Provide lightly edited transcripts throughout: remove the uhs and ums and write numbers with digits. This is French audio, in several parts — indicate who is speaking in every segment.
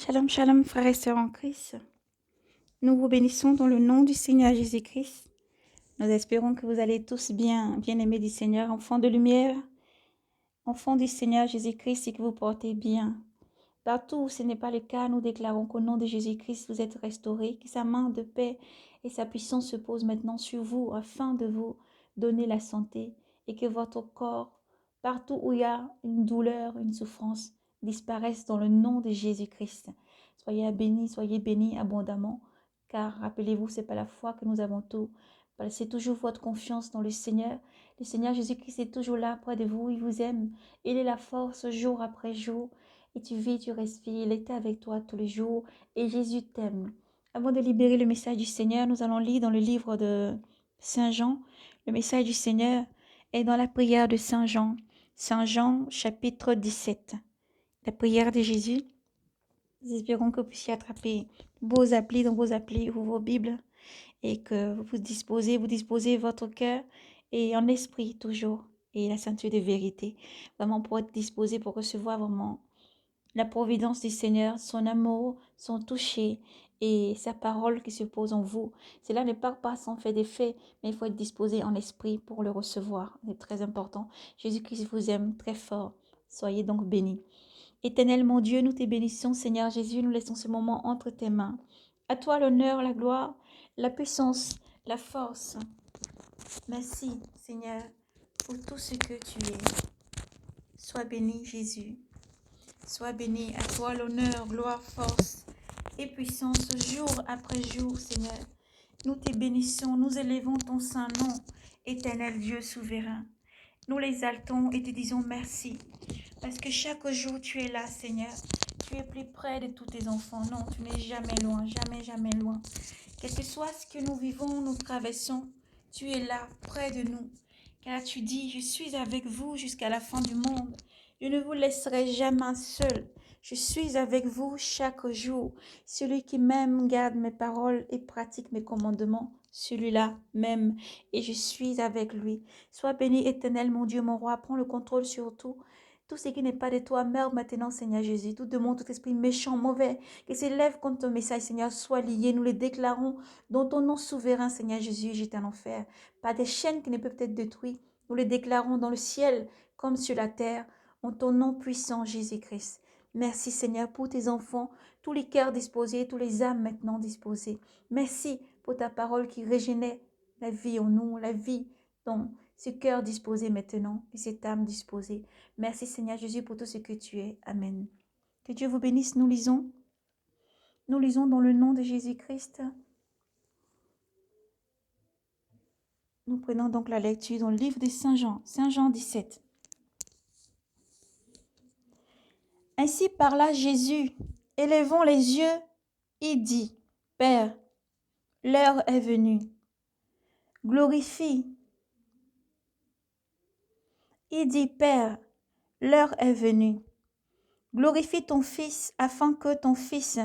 Speaker 1: Shalom, shalom, frères et sœurs en Christ. Nous vous bénissons dans le nom du Seigneur Jésus-Christ. Nous espérons que vous allez tous bien, bien-aimés du Seigneur, enfants de lumière, enfants du Seigneur Jésus-Christ, et que vous portez bien. Partout où ce n'est pas le cas, nous déclarons qu'au nom de Jésus-Christ, vous êtes restaurés, que sa main de paix et sa puissance se posent maintenant sur vous afin de vous donner la santé et que votre corps, partout où il y a une douleur, une souffrance, disparaisse dans le nom de Jésus-Christ. Soyez bénis abondamment, car rappelez-vous, ce n'est pas la foi que nous avons tout. C'est toujours votre confiance dans le Seigneur. Le Seigneur Jésus-Christ est toujours là près de vous, il vous aime. Il est la force jour après jour. Et tu vis, tu respires, il est avec toi tous les jours et Jésus t'aime. Avant de libérer le message du Seigneur, nous allons lire dans le livre de Saint Jean. Le message du Seigneur est dans la prière de Saint Jean. Saint Jean, chapitre 17. La prière de Jésus. Nous espérons que vous puissiez attraper vos applis dans vos applis ou vos Bibles et que vous disposez votre cœur et en esprit toujours et la ceinture de vérité. Vraiment pour être disposé pour recevoir vraiment la providence du Seigneur, son amour, son toucher et sa parole qui se pose en vous. Cela ne part pas sans fait d'effet, mais il faut être disposé en esprit pour le recevoir. C'est très important. Jésus-Christ vous aime très fort. Soyez donc bénis. Éternel mon Dieu, nous te bénissons, Seigneur Jésus, nous laissons ce moment entre tes mains. À toi l'honneur, la gloire, la puissance, la force. Merci, Seigneur, pour tout ce que tu es. Sois béni, Jésus. Sois béni, à toi l'honneur, gloire, force et puissance jour après jour, Seigneur. Nous te bénissons, nous élevons ton saint nom, éternel Dieu souverain. Nous l'exaltons et te disons merci, parce que chaque jour tu es là, Seigneur. Tu es plus près de tous tes enfants. Non, tu n'es jamais loin, jamais, jamais loin. Quel que soit ce que nous vivons, nous traversons, tu es là, près de nous. Car tu dis, je suis avec vous jusqu'à la fin du monde. Je ne vous laisserai jamais seul. Je suis avec vous chaque jour. Celui qui m'aime garde mes paroles et pratique mes commandements. Celui-là m'aime et je suis avec lui. Sois béni, éternel, mon Dieu, mon roi. Prends le contrôle sur tout. Tout ce qui n'est pas de toi, meurs maintenant, Seigneur Jésus. Tout démon, tout esprit méchant, mauvais, qui s'élève contre ton message, Seigneur, soit lié. Nous le déclarons dans ton nom souverain, Seigneur Jésus, j'étais en enfer. Pas des chaînes qui ne peuvent être détruites. Nous le déclarons dans le ciel comme sur la terre, en ton nom puissant, Jésus-Christ. Merci, Seigneur, pour tes enfants, tous les cœurs disposés, tous les âmes maintenant disposées. Merci pour ta parole qui régénère la vie en nous, la vie dans ce cœur disposé maintenant et cette âme disposée. Merci, Seigneur Jésus, pour tout ce que tu es. Amen. Que Dieu vous bénisse. Nous lisons dans le nom de Jésus-Christ. Nous prenons donc la lecture dans le livre de Saint Jean 17. Ainsi parla Jésus, élevons les yeux, il dit, Père, l'heure est venue. Glorifie. Il dit, Père, l'heure est venue. Glorifie ton Fils afin que ton Fils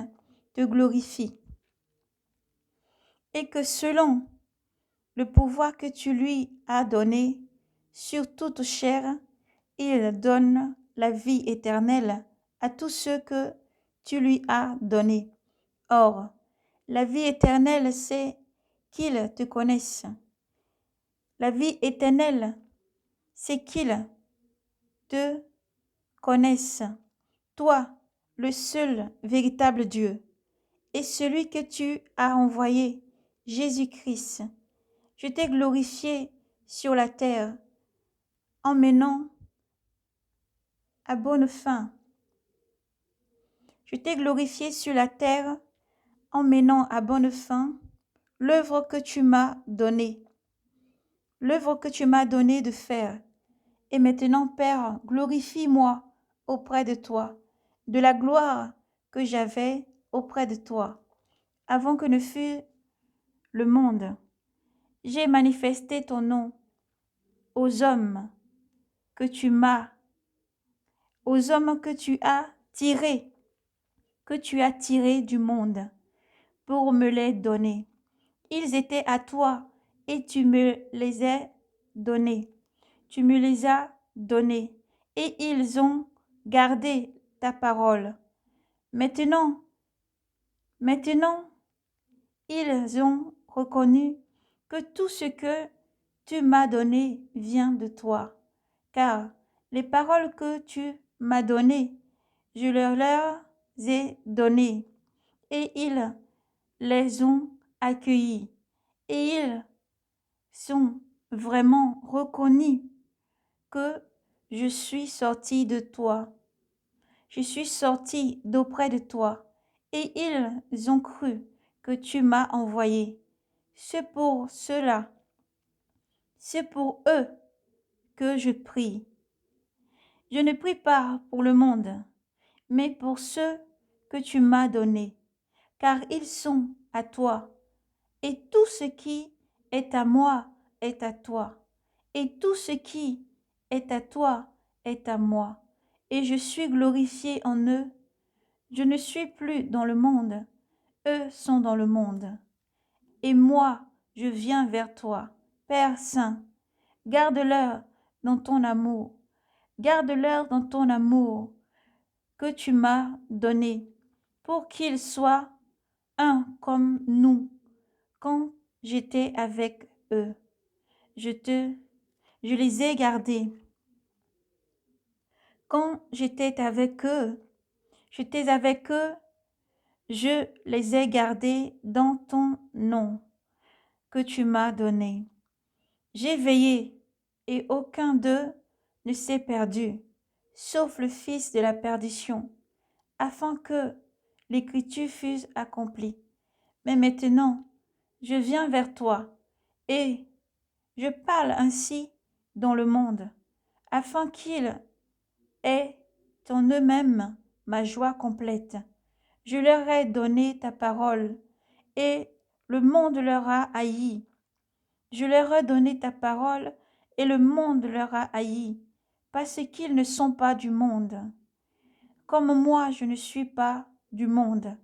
Speaker 1: te glorifie. Et que selon le pouvoir que tu lui as donné sur toute chair, il donne la vie éternelle à tous ceux que tu lui as donnés. Or, la vie éternelle, c'est qu'ils te connaissent. La vie éternelle, c'est qu'ils te connaissent, toi, le seul véritable Dieu, et celui que tu as envoyé, Jésus-Christ. Je t'ai glorifié sur la terre, en menant à bonne fin. Je t'ai glorifié sur la terre, en menant à bonne fin l'œuvre que tu m'as donnée, de faire. Et maintenant, Père, glorifie-moi auprès de toi, de la gloire que j'avais auprès de toi, avant que ne fût le monde. J'ai manifesté ton nom aux hommes que tu m'as, aux hommes que tu as tirés du monde pour me les donner. Ils étaient à toi et tu me les as donnés. Tu me les as donnés et ils ont gardé ta parole. Maintenant, Maintenant, ils ont reconnu que tout ce que tu m'as donné vient de toi, car les paroles que tu m'as données, je leur ai données, et ils les ont accueillies, et ils sont vraiment reconnus que je suis sorti de toi. Je suis sorti d'auprès de toi, et ils ont cru que tu m'as envoyé. C'est pour cela, c'est pour eux que je prie. Je ne prie pas pour le monde, mais pour ceux que tu m'as donnés, car ils sont à toi, et tout ce qui est à moi est à toi, et tout ce qui est à toi est à moi, et je suis glorifié en eux. Je ne suis plus dans le monde, eux sont dans le monde. Et moi, je viens vers toi, Père Saint. Garde-leur dans ton amour, garde-leur dans ton amour que tu m'as donné, pour qu'ils soient un comme nous. Quand j'étais avec eux, je les ai gardés. Quand j'étais avec eux, je les ai gardés dans ton nom que tu m'as donné. J'ai veillé, et aucun d'eux ne s'est perdu, sauf le fils de la perdition, afin que l'écriture fût accomplie. Mais maintenant, je viens vers toi, et je parle ainsi dans le monde, afin qu'ils aient en eux-mêmes ma joie complète. Je leur ai donné ta parole, et le monde leur a haï. Je leur ai donné ta parole, et le monde leur a haï, parce qu'ils ne sont pas du monde. Comme moi je ne suis pas du monde,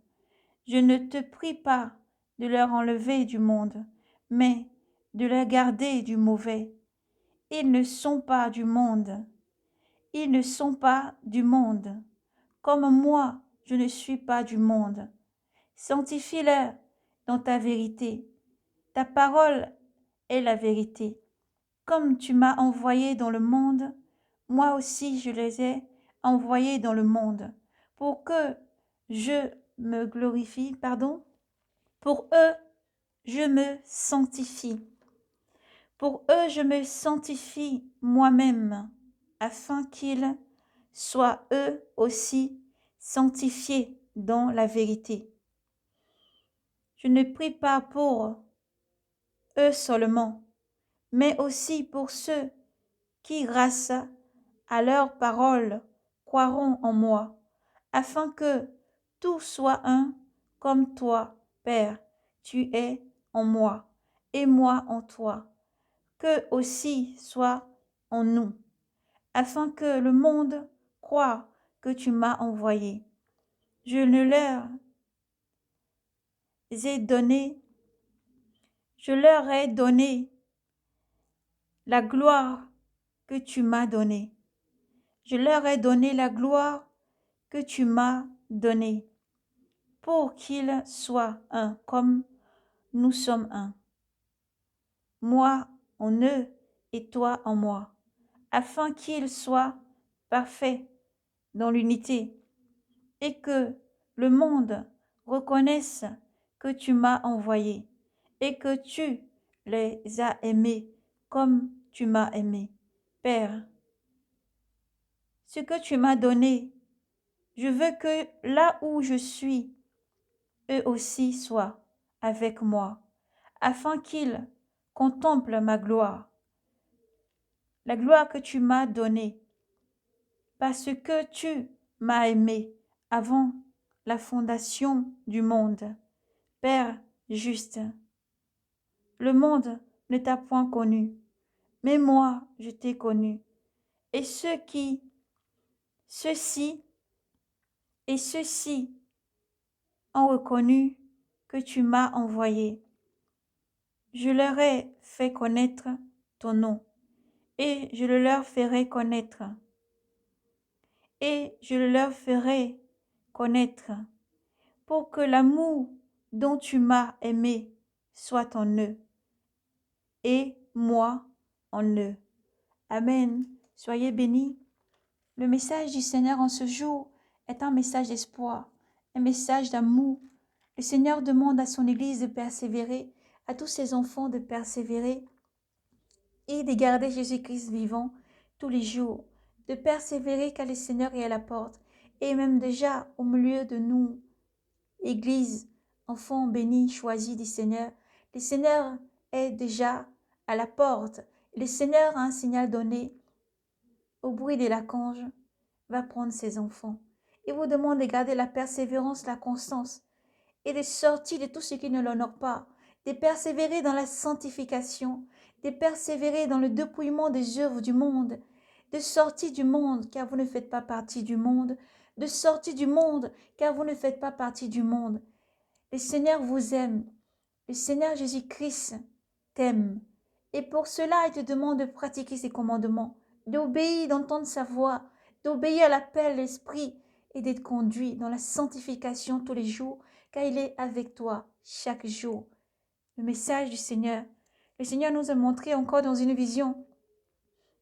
Speaker 1: je ne te prie pas de leur enlever du monde, mais de les garder du mauvais. Ils ne sont pas du monde. Ils ne sont pas du monde. Comme moi je ne suis pas du monde. Sanctifie-les dans ta vérité. Ta parole est la vérité. Comme tu m'as envoyé dans le monde, moi aussi je les ai envoyés dans le monde, pour que je me glorifie, pour eux je me sanctifie. Pour eux je me sanctifie moi-même, afin qu'ils soient eux aussi sanctifiés dans la vérité. Je ne prie pas pour eux seulement, mais aussi pour ceux qui, grâce à leurs paroles, croiront en moi, afin que tout soit un, comme toi, Père, tu es en moi, et moi en toi, que aussi soit en nous, afin que le monde croie que tu m'as envoyé. Je ne leur ai donné, je leur ai donné la gloire que tu m'as donnée. Je leur ai donné la gloire que tu m'as donnée, pour qu'ils soient un comme nous sommes un. Moi en eux et toi en moi, afin qu'ils soient parfaits dans l'unité, et que le monde reconnaisse que tu m'as envoyé, et que tu les as aimés comme tu m'as aimé. Père, ce que tu m'as donné, je veux que là où je suis, eux aussi soient avec moi, afin qu'ils contemplent ma gloire, la gloire que tu m'as donnée, parce que tu m'as aimé avant la fondation du monde. Père juste, le monde ne t'a point connu, mais moi je t'ai connu, et ceux-ci et ceux-ci ont reconnu que tu m'as envoyé. Je leur ai fait connaître ton nom, et je le leur ferai connaître, et je le leur ferai connaître, pour que l'amour dont tu m'as aimé soit en eux et moi en eux. Amen. Soyez bénis. Le message du Seigneur en ce jour est un message d'espoir, un message d'amour. Le Seigneur demande à son Église de persévérer, à tous ses enfants de persévérer et de garder Jésus-Christ vivant tous les jours, de persévérer car le Seigneur est à la porte et même déjà au milieu de nous, Église, enfants bénis, choisis du Seigneur. Le Seigneur est déjà à la porte. Le Seigneur a un signal donné au bruit de l'archange, va prendre ses enfants. Il vous demande de garder la persévérance, la constance et de sortir de tout ce qui ne l'honore pas, de persévérer dans la sanctification, de persévérer dans le dépouillement des œuvres du monde, de sortir du monde car vous ne faites pas partie du monde, de sortir du monde car vous ne faites pas partie du monde. Le Seigneur vous aime, le Seigneur Jésus-Christ t'aime. Et pour cela, il te demande de pratiquer ses commandements, d'obéir, d'entendre sa voix, d'obéir à l'appel de l'Esprit et d'être conduit dans la sanctification tous les jours, car il est avec toi chaque jour. Le message du Seigneur. Le Seigneur nous a montré encore dans une vision.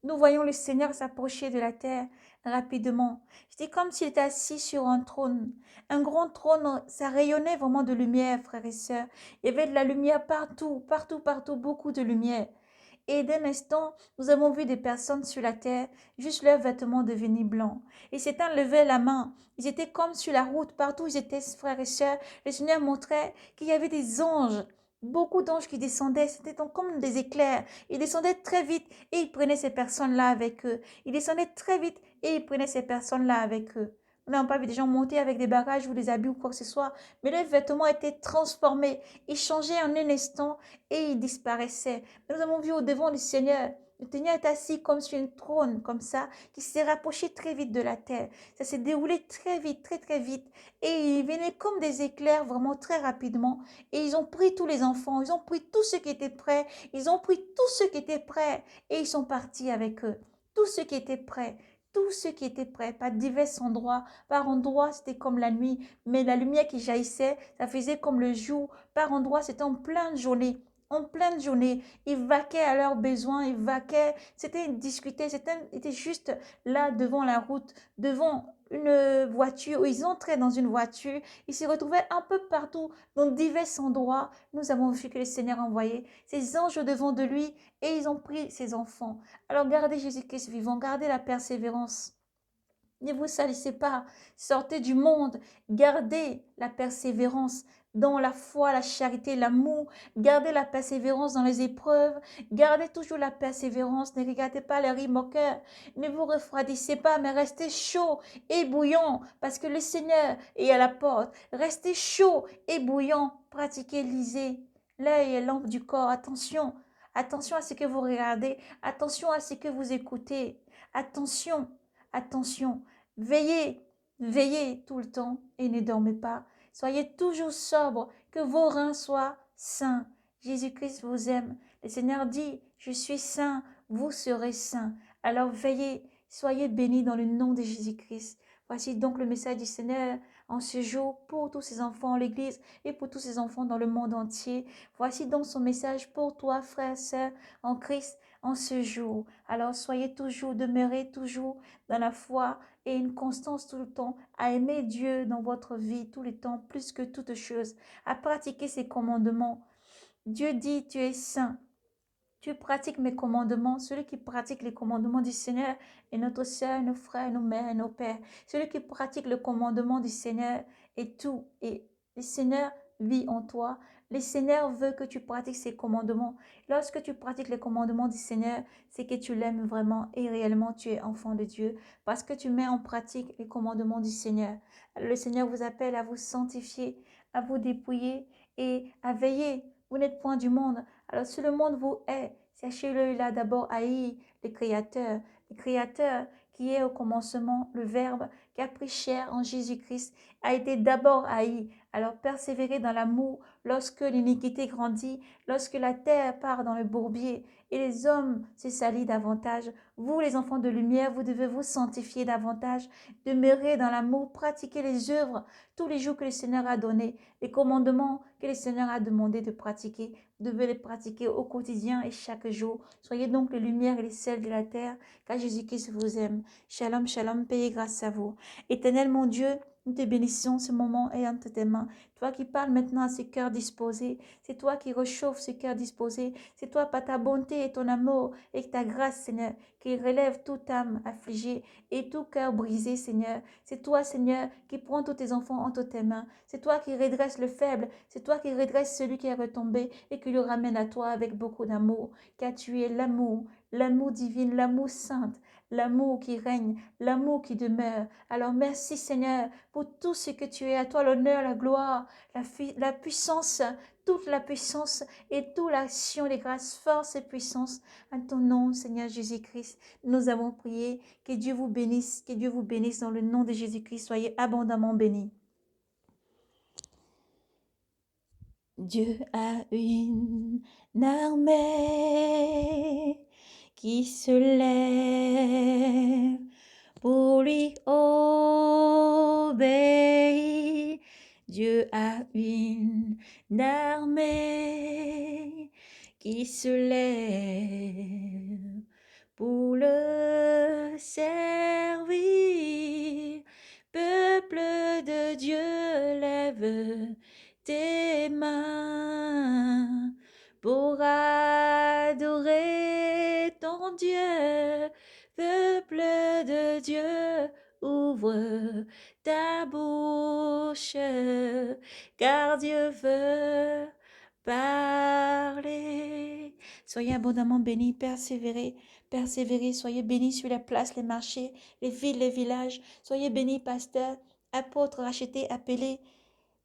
Speaker 1: Nous voyons le Seigneur s'approcher de la terre rapidement. C'était comme s'il était assis sur un trône. Un grand trône, ça rayonnait vraiment de lumière, frères et sœurs. Il y avait de la lumière partout, partout, partout, beaucoup de lumière. Et d'un instant, nous avons vu des personnes sur la terre, juste leurs vêtements devenus blancs. Et certains levaient la main. Ils étaient comme sur la route, partout où ils étaient, frères et sœurs. Le Seigneur montrait qu'il y avait des anges, beaucoup d'anges qui descendaient. C'était comme des éclairs. Ils descendaient très vite et ils prenaient ces personnes-là avec eux. Ils descendaient très vite et ils prenaient ces personnes-là avec eux. Nous n'avons pas vu des gens monter avec des bagages ou des habits ou quoi que ce soit, mais leurs vêtements étaient transformés. Ils changeaient en un instant et ils disparaissaient. Nous avons vu au devant du Seigneur. Le Seigneur est assis comme sur une trône, comme ça, qui s'est rapproché très vite de la terre. Ça s'est déroulé très vite, très très vite. Et il venait comme des éclairs, vraiment très rapidement. Et ils ont pris tous les enfants, ils ont pris tous ceux qui étaient prêts, ils ont pris tous ceux qui étaient prêts. Et ils sont partis avec eux. Tous ceux qui étaient prêts. Tous ceux qui étaient prêts, par divers endroits. Par endroits, c'était comme la nuit, mais la lumière qui jaillissait, ça faisait comme le jour. Par endroits, c'était en pleine journée. En pleine journée, ils vaquaient à leurs besoins, ils vaquaient, c'était discuté, c'était juste là devant la route, devant une voiture, où ils entraient dans une voiture, ils se retrouvaient un peu partout, dans divers endroits. Nous avons vu que le Seigneur a envoyé ses anges devant de lui et ils ont pris ses enfants. Alors gardez Jésus-Christ vivant, gardez la persévérance. Ne vous salissez pas, sortez du monde, gardez la persévérance dans la foi, la charité, l'amour, gardez la persévérance dans les épreuves, gardez toujours la persévérance, ne regardez pas les rimes au cœur, ne vous refroidissez pas, mais restez chaud et bouillant, parce que le Seigneur est à la porte, restez chaud et bouillant, pratiquez, lisez, l'œil est lampe du corps, attention, attention à ce que vous regardez, attention à ce que vous écoutez, attention. Attention, veillez, veillez tout le temps et ne dormez pas. Soyez toujours sobre, que vos reins soient sains. Jésus-Christ vous aime. Le Seigneur dit, je suis saint, vous serez saints. Alors veillez, soyez bénis dans le nom de Jésus-Christ. Voici donc le message du Seigneur en ce jour pour tous ses enfants en l'Église et pour tous ses enfants dans le monde entier. Voici donc son message pour toi, frère, sœur, en Christ, en ce jour. Alors soyez toujours, demeurez toujours dans la foi et une constance tout le temps, à aimer Dieu dans votre vie tout le temps, plus que toute chose, à pratiquer ses commandements. Dieu dit, tu es saint. Tu pratiques mes commandements. Celui qui pratique les commandements du Seigneur est notre sœur, nos frères, nos mères et nos pères. Celui qui pratique le commandement du Seigneur est tout. Et le Seigneur vit en toi. Le Seigneur veut que tu pratiques ses commandements. Lorsque tu pratiques les commandements du Seigneur, c'est que tu l'aimes vraiment et réellement tu es enfant de Dieu parce que tu mets en pratique les commandements du Seigneur. Le Seigneur vous appelle à vous sanctifier, à vous dépouiller et à veiller. Vous n'êtes point du monde. Alors si le monde vous hait, sachez-le, il a d'abord haï le Créateur qui est au commencement, le Verbe qui a pris chair en Jésus-Christ, a été d'abord haï Alors persévérez dans l'amour lorsque l'iniquité grandit, lorsque la terre part dans le bourbier et les hommes se salient davantage. Vous, les enfants de lumière, vous devez vous sanctifier davantage, demeurer dans l'amour, pratiquer les œuvres tous les jours que le Seigneur a donnés, les commandements que le Seigneur a demandé de pratiquer. Vous devez les pratiquer au quotidien et chaque jour. Soyez donc les lumières et les sels de la terre, car Jésus-Christ vous aime. Shalom, shalom, paix grâce à vous. Éternel mon Dieu, nous te bénissons ce moment et entre tes mains. Toi qui parles maintenant à ces cœurs disposés, c'est toi qui réchauffes ces cœurs disposés, c'est toi par ta bonté et ton amour et ta grâce, Seigneur, qui relève toute âme affligée et tout cœur brisé, Seigneur. C'est toi, Seigneur, qui prends tous tes enfants entre tes mains. C'est toi qui redresses le faible, c'est toi qui redresses celui qui est retombé et qui le ramène à toi avec beaucoup d'amour, car tu es l'amour, l'amour divin, l'amour saint, l'amour qui règne, l'amour qui demeure. Alors merci Seigneur pour tout ce que tu es. À toi l'honneur, la gloire, la puissance, toute la puissance et toute l'action des grâces, force et puissance. À ton nom, Seigneur Jésus-Christ, nous avons prié. Que Dieu vous bénisse dans le nom de Jésus-Christ. Soyez abondamment bénis. Dieu a une armée qui se lève pour lui obéir. Dieu a une armée qui se lève pour le servir. Peuple de Dieu, lève tes mains pour adorer ton Dieu. Peuple de Dieu, ouvre ta bouche, car Dieu veut parler. Soyez abondamment bénis, persévérez, persévérez, soyez bénis sur les places, les marchés, les villes, les villages. Soyez bénis, pasteurs, apôtres, rachetés, appelés.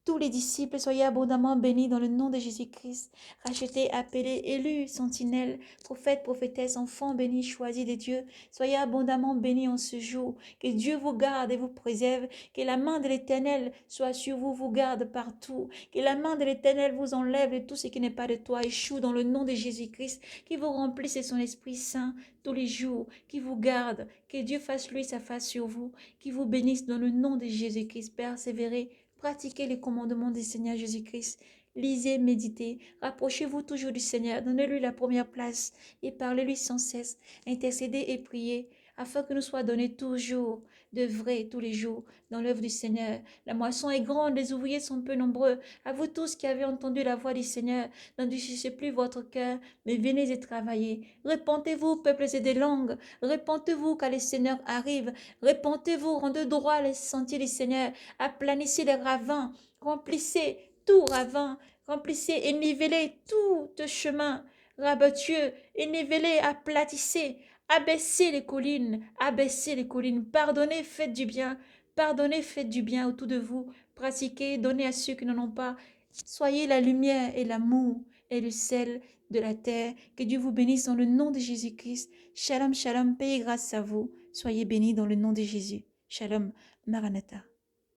Speaker 1: Tous les disciples, soyez abondamment bénis dans le nom de Jésus-Christ. Rachetés, appelés, élus, sentinelles, prophètes, prophétesses, enfants bénis, choisis de Dieu. Soyez abondamment bénis en ce jour. Que Dieu vous garde et vous préserve. Que la main de l'Éternel soit sur vous, vous garde partout. Que la main de l'Éternel vous enlève de tout ce qui n'est pas de toi. Échoue dans le nom de Jésus-Christ. Qui vous remplisse de son Esprit Saint tous les jours. Qui vous garde. Que Dieu fasse lui sa face sur vous. Qui vous bénisse dans le nom de Jésus-Christ. Persévérez. Pratiquez les commandements du Seigneur Jésus-Christ. Lisez, méditez. Rapprochez-vous toujours du Seigneur. Donnez-lui la première place et parlez-lui sans cesse. Intercédez et priez afin que nous soit donné toujours de vrai tous les jours dans l'œuvre du Seigneur. La moisson est grande, les ouvriers sont peu nombreux. À vous tous qui avez entendu la voix du Seigneur, n'endurcissez plus votre cœur, mais venez et travaillez. Répentez-vous, peuples et des langues. Répentez-vous car le Seigneur arrive. Répentez-vous, rendez droit les sentiers du Seigneur. Aplanissez les ravins, remplissez tout ravin, remplissez et nivelez tout chemin rabotueux, et nivelez, aplatissez, abaissez les collines, pardonnez, faites du bien autour de vous, pratiquez, donnez à ceux qui n'en ont pas, soyez la lumière et l'amour et le sel de la terre. Que Dieu vous bénisse dans le nom de Jésus-Christ. Shalom, shalom, paix et grâce à vous. Soyez bénis dans le nom de Jésus. Shalom, Maranatha.